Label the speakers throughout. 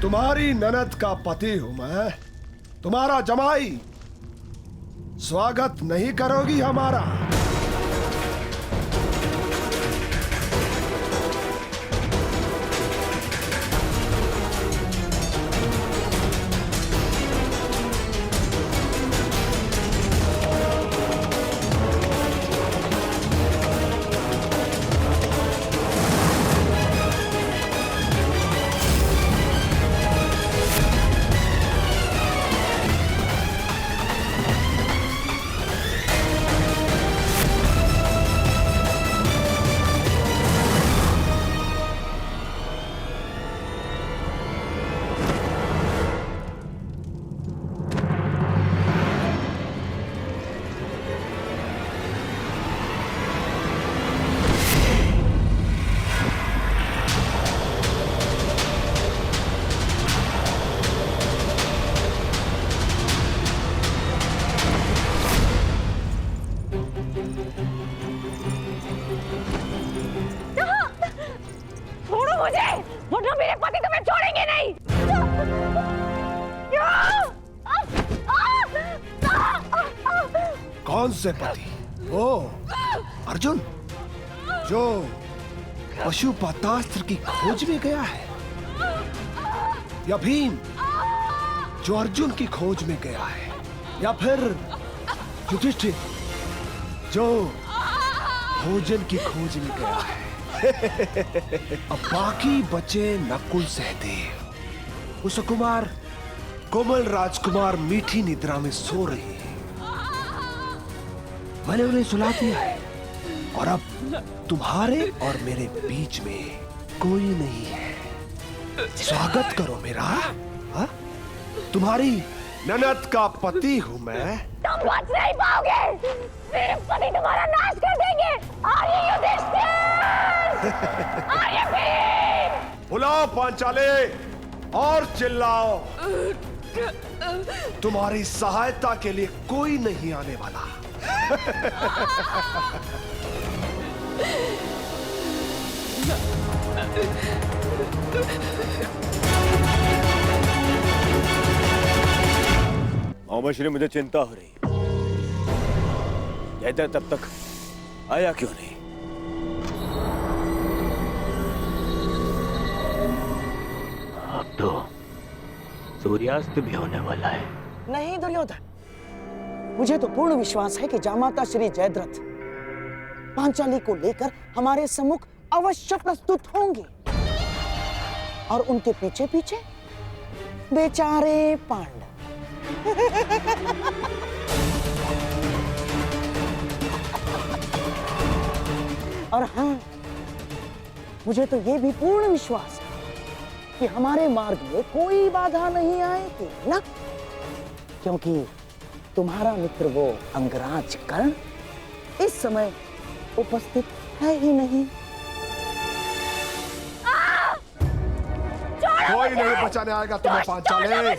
Speaker 1: तुम्हारी ननद का पति हूं मैं, तुम्हारा जमाई। स्वागत नहीं करोगी हमारा?
Speaker 2: वरना मेरे पति तुम्हें छोड़ेंगे नहीं।
Speaker 1: कौन से पति? ओ अर्जुन, जो पशुपतास्त्र की खोज में गया है, या भीम जो अर्जुन की खोज में गया है, या फिर युधिष्ठिर जो भोजन की खोज में गया है। अब बाकी बचे नकुल, सहदेव, कुसुकुमार, कोमल राजकुमार मीठी निद्रा में सो रही है। मैंने उन्हें सुला दिया है और अब तुम्हारे और मेरे बीच में कोई नहीं है। स्वागत करो मेरा। हा? तुम्हारी ननद का पति हूं मैं।
Speaker 2: तुम बच नहीं पाओगे, मेरे पति तुम्हारा नाश कर देंगे। आर्य युधिष्ठिर, आर्य भीम।
Speaker 1: बुलाओ पांचाले और चिल्लाओ। तुम्हारी सहायता के लिए कोई नहीं आने वाला।
Speaker 3: मोहम्मद श्री, मुझे चिंता हो रही। जयद्रथ तब तक आया क्यों नहीं? अब तो सूर्यास्त भी होने वाला है।
Speaker 4: नहीं दुर्योधन, मुझे तो पूर्ण विश्वास है कि जामाता श्री जयद्रथ पांचाली को लेकर हमारे सम्मुख अवश्य प्रस्तुत होंगे, और उनके पीछे पीछे बेचारे पांडव। और हाँ, मुझे तो ये भी पूर्ण विश्वास है कि हमारे मार्ग में कोई बाधा नहीं आएगी ना, क्योंकि तुम्हारा मित्र वो अंगराज कर्ण इस समय उपस्थित है ही नहीं।
Speaker 1: कोई नहीं बचाने आएगा तुम्हें पांचाले।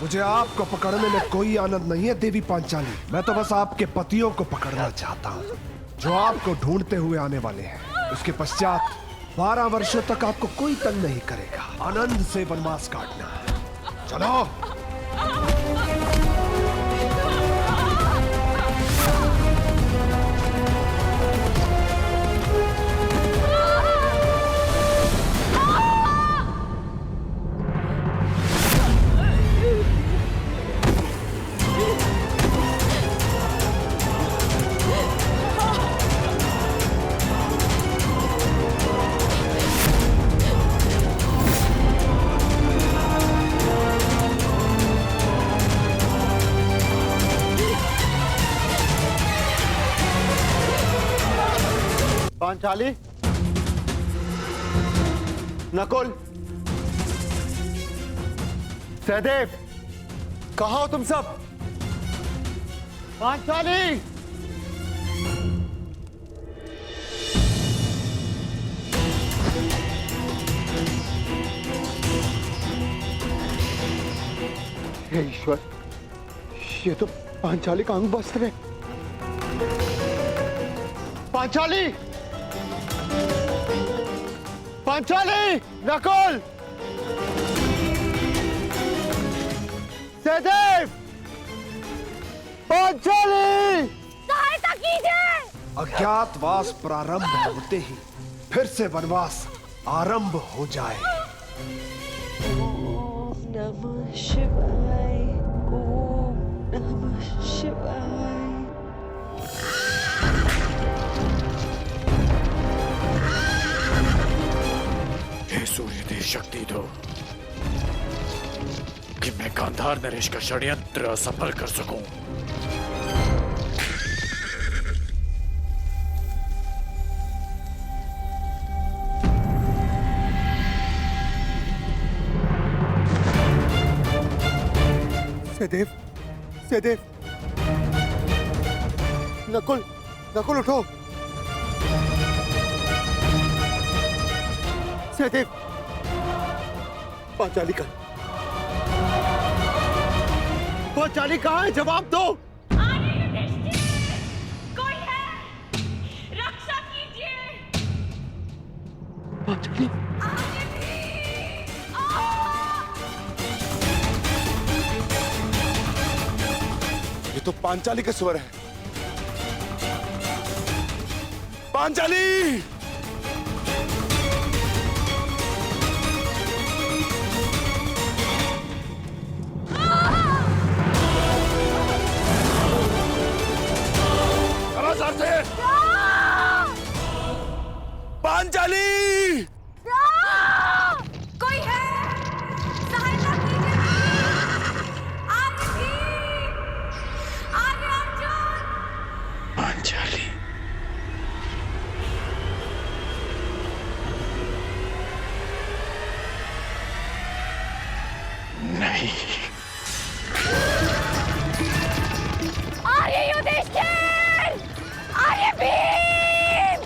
Speaker 1: मुझे आपको पकड़ने में कोई आनंद नहीं है देवी पांचाली। मैं तो बस आपके पतियों को पकड़ना चाहता हूँ जो आपको ढूंढते हुए आने वाले हैं। उसके पश्चात 12 वर्षों तक आपको कोई तंग नहीं करेगा। आनंद से वनवास काटना। चलो।
Speaker 5: पांचाली, नकुल, सहदेव, कहाँ हो तुम सब? पांचाली! हे ईश्वर, ये तो पांचाली का अंग वस्त्र है। पांचाली! पांचाली! नकुल! सहदेव, पांचाली,
Speaker 2: सहायता कीजिए।
Speaker 1: अज्ञातवास प्रारंभ होते ही फिर से वनवास आरंभ हो जाए।
Speaker 6: ओम नमः शिवाय, ओम नमः शिवाय।
Speaker 7: हे सूर्य देव, शक्ति दो कि मैं गांधार नरेश का षड्यंत्र सफल कर सकूं।
Speaker 5: सहदेव, सहदेव, नकुल, नकुल उठो। सहदेव, पांचाली कहाँ है? जवाब दो।
Speaker 2: कोई है, रक्षा कीजिए।
Speaker 5: पांचाली,
Speaker 7: ये तो पांचाली के स्वर है। पांचाली! पांचाली!
Speaker 2: कोई है, सहायता कीजिए। आर्य अर्जुन।
Speaker 7: पांचाली। नहीं।
Speaker 2: आर्य युधिष्ठिर, आर्य भीम,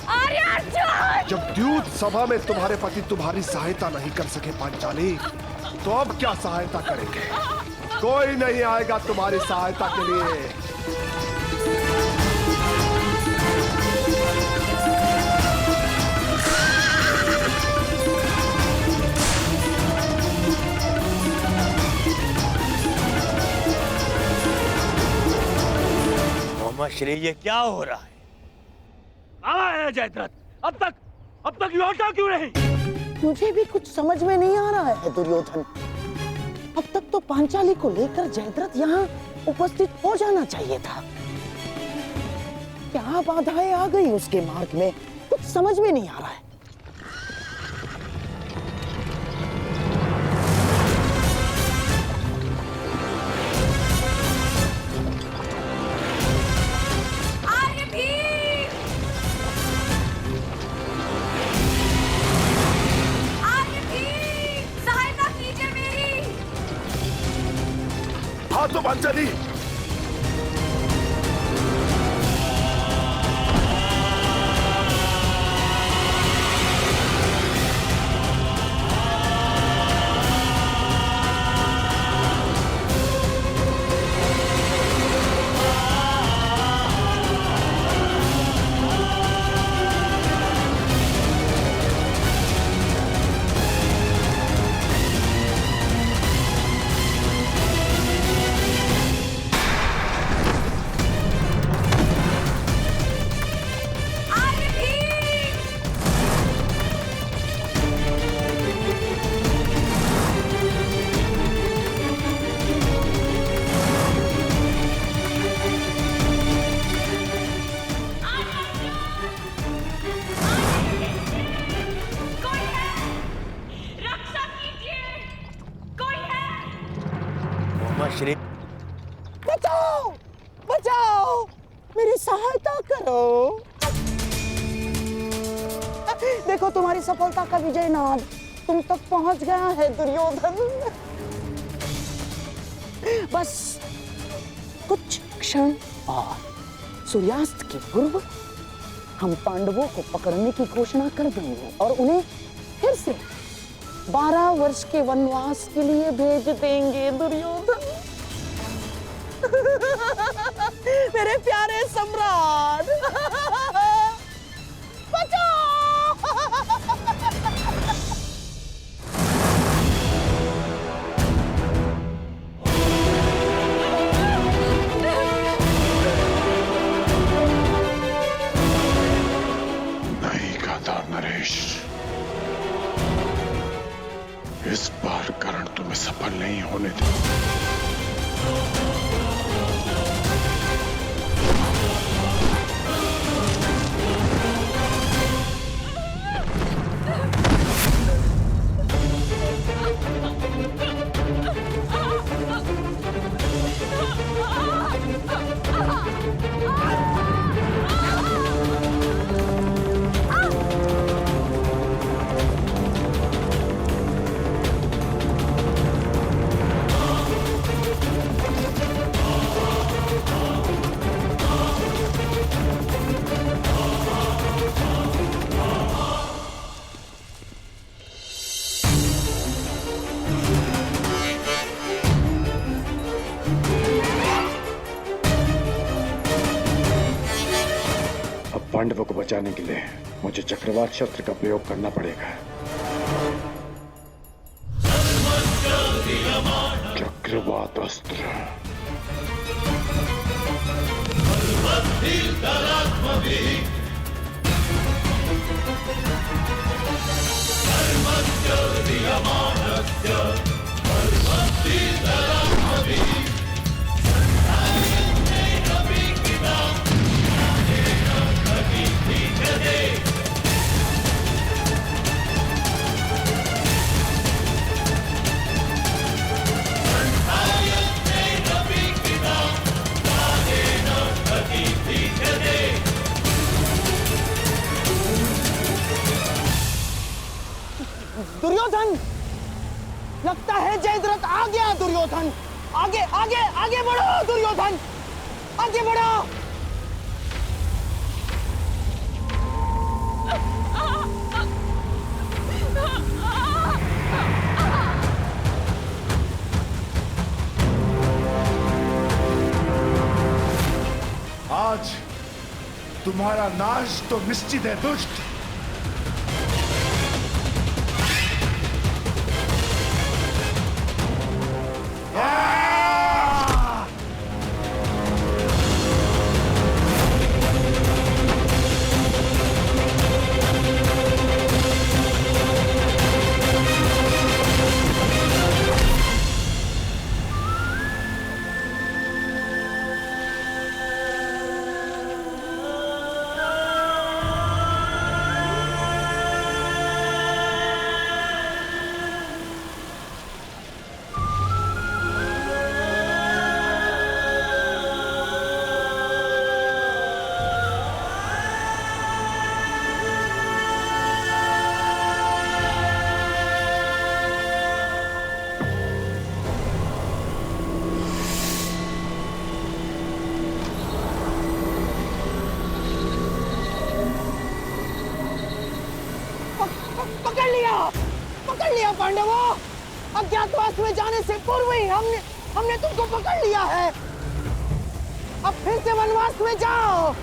Speaker 2: आर्य अर्जुन।
Speaker 1: जब द्यूत सभा में तुम्हारे पति तुम्हारी सहायता नहीं कर सके पांचाली, तो अब क्या सहायता करेंगे? कोई नहीं आएगा तुम्हारी सहायता के लिए।
Speaker 3: श्री, ये क्या हो रहा है?
Speaker 7: कहाँ है जयद्रथ? अब तक लौटा क्यों नहीं?
Speaker 4: मुझे भी कुछ समझ में नहीं आ रहा है दुर्योधन। अब तक तो पांचाली को लेकर जयद्रथ यहाँ उपस्थित हो जाना चाहिए था। क्या बाधाएं आ गई उसके मार्ग में, कुछ समझ में नहीं आ रहा है।
Speaker 2: आर्य भीम, आर्य भीम, सहायता कीजिए मेरी।
Speaker 7: हाँ तो पांचाली।
Speaker 3: श्री,
Speaker 4: बचाओ, बचाओ, मेरी सहायता करो। देखो तुम्हारी सफलता का विजय नाद तुम तक पहुंच गया है दुर्योधन। बस कुछ क्षण और सूर्यास्त के पूर्व हम पांडवों को पकड़ने की घोषणा कर देंगे और उन्हें फिर से 12 वर्ष के वनवास के लिए भेज देंगे दुर्योधन। मेरे प्यारे सम्राट, बचाओ!
Speaker 5: इस बार करण तुम्हें सफल नहीं होने दे। पांडवों को बचाने के लिए मुझे चक्रवात शस्त्र का प्रयोग करना पड़ेगा। चक्रवात अस्त्र।
Speaker 4: दुर्योधन, लगता है जयद्रथ आ गया। दुर्योधन, आगे आगे आगे बढ़ो। दुर्योधन, आगे बढ़ो।
Speaker 8: आज तुम्हारा नाश तो निश्चित है दुष्ट।
Speaker 4: पकड़ लिया पांडवों। अज्ञातवास में जाने से पूर्व ही हमने तुमको पकड़ लिया है। अब फिर से वनवास में जाओ।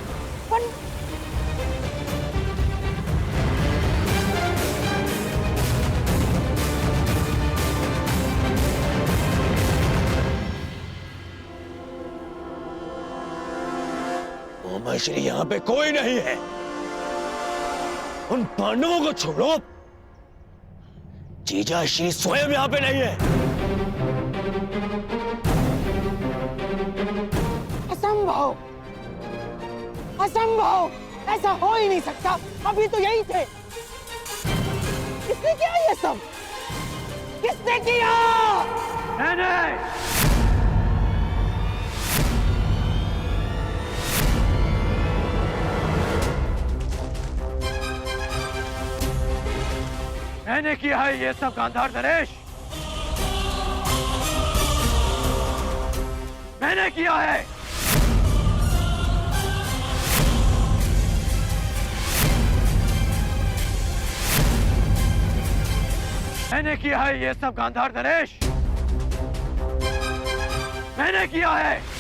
Speaker 3: उमा श्री यहाँ पे कोई नहीं है। उन पांडवों को छोड़ो। जीजा श्री स्वयं यहाँ पे नहीं है।
Speaker 4: असंभव, असंभव, ऐसा हो ही नहीं सकता। अभी तो यही थे। किसने किया ये सब? किसने किया?
Speaker 7: नहीं। मैंने किया है ये सब गांधार नरेश। मैंने किया है। मैंने किया है ये सब गांधार नरेश। मैंने किया है।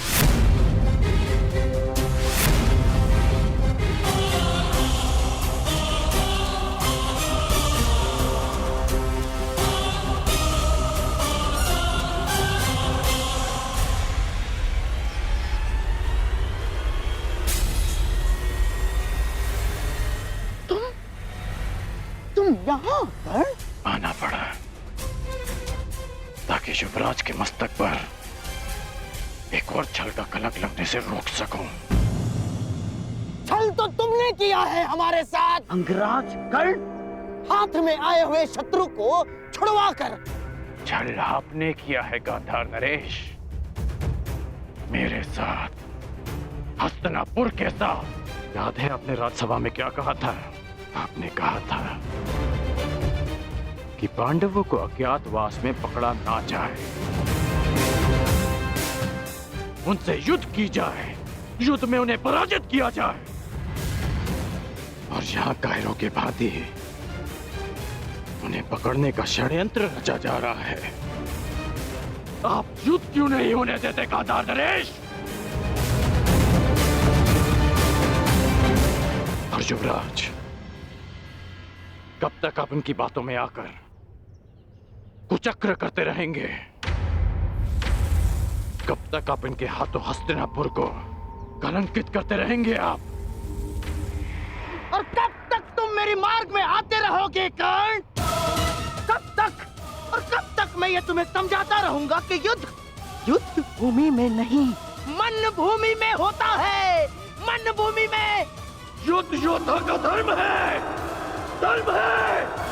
Speaker 4: तुम यहाँ पर?
Speaker 5: आना पड़ा। युवराज के मस्तक पर एक और छल का कलंक लगने से रोक सकूं।
Speaker 4: छल तो तुमने किया है हमारे साथ अंगराज कर्ण, हाथ में आए हुए शत्रु को छुड़वा कर।
Speaker 5: छल आपने किया है गांधार नरेश, मेरे साथ, हस्तिनापुर के साथ। याद है आपने राज्यसभा में क्या कहा था? आपने कहा था कि पांडवों को अज्ञातवास में पकड़ा ना जाए, उनसे युद्ध की जाए, युद्ध में उन्हें पराजित किया जाए। और यहां कायरों के भांति उन्हें पकड़ने का षड्यंत्र रचा जा रहा है। आप युद्ध क्यों नहीं होने देते गांधार नरेश? और युवराज, कब तक आप उनकी बातों में आकर कुचक्र करते रहेंगे? कब तक आप इनके हाथों हस्तिनापुर को कलंकित करते रहेंगे आप?
Speaker 4: और कब तक तुम मेरे मार्ग में आते रहोगे कर्ण? कब तक और कब तक मैं ये तुम्हें समझाता रहूंगा कि युद्ध भूमि में नहीं, मन भूमि में होता है। मन भूमि में
Speaker 7: युद्ध योद्धा का धर्म है, धर्म है।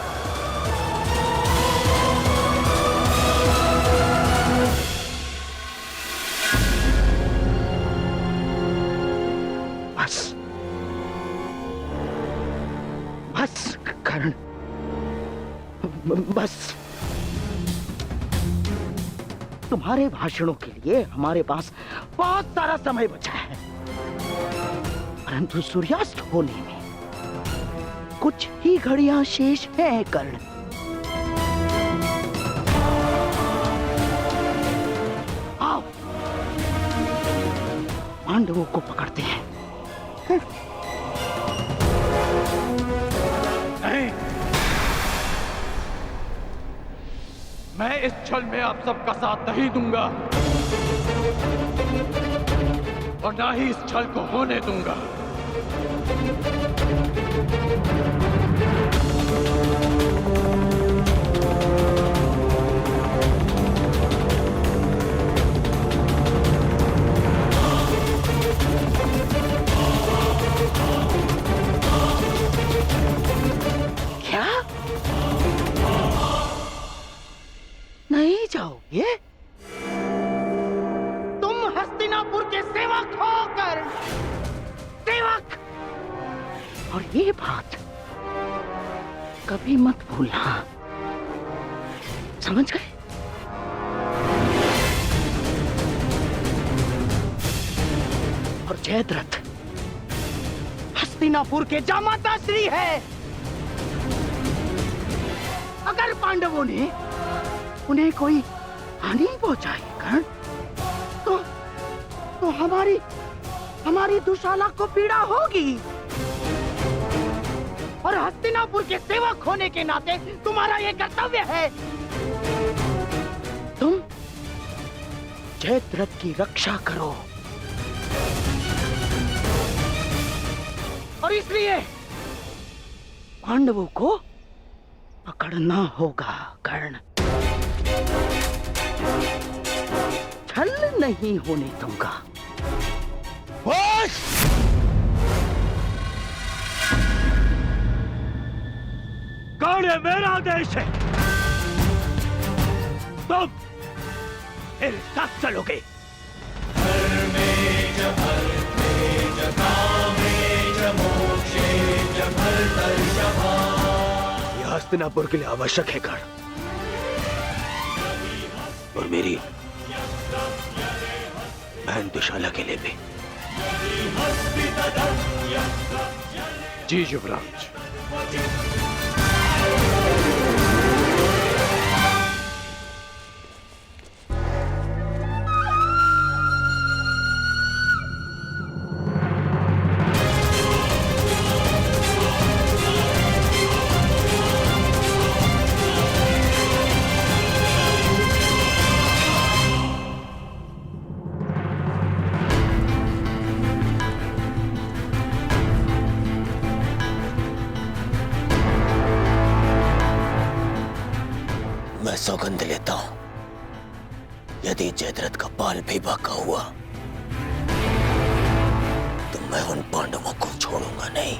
Speaker 4: बस कर्ण, बस। तुम्हारे भाषणों के लिए हमारे पास बहुत सारा समय बचा है, परंतु सूर्यास्त होने में कुछ ही घड़ियां शेष हैं कर्ण। आओ पांडवों को पकड़ते हैं।
Speaker 5: नहीं, मैं इस छल में आप सबका साथ नहीं दूंगा और ना ही इस छल को होने दूंगा।
Speaker 4: क्या? नहीं जाओगे? तुम हस्तिनापुर के सेवक हो कर्ण, सेवक। और ये बात कभी मत भूलना, समझ गए? और जयद्रथ हस्तिनापुर के जामाता श्री है। अगर पांडवों ने उन्हें कोई हानि पहुंचाई कर्ण, तो हमारी दुशाला को पीड़ा होगी। और हस्तिनापुर के सेवक होने के नाते तुम्हारा यह कर्तव्य है। तुम जयद्रथ की रक्षा करो। और इसलिए पांडवों को पकड़ना होगा कर्ण। छल नहीं होने दूंगा।
Speaker 7: कौन है? मेरा देश है। तुम मेरे साथ चलोगे। यह हस्तिनापुर के लिए आवश्यक है कर्ण, और मेरी बहन दुशाला के लिए भी।
Speaker 5: जी युवराज।
Speaker 3: मैं सौगंध लेता हूं यदि जयद्रथ का बाल भी बांका हुआ तो मैं उन पांडवों को छोड़ूंगा नहीं।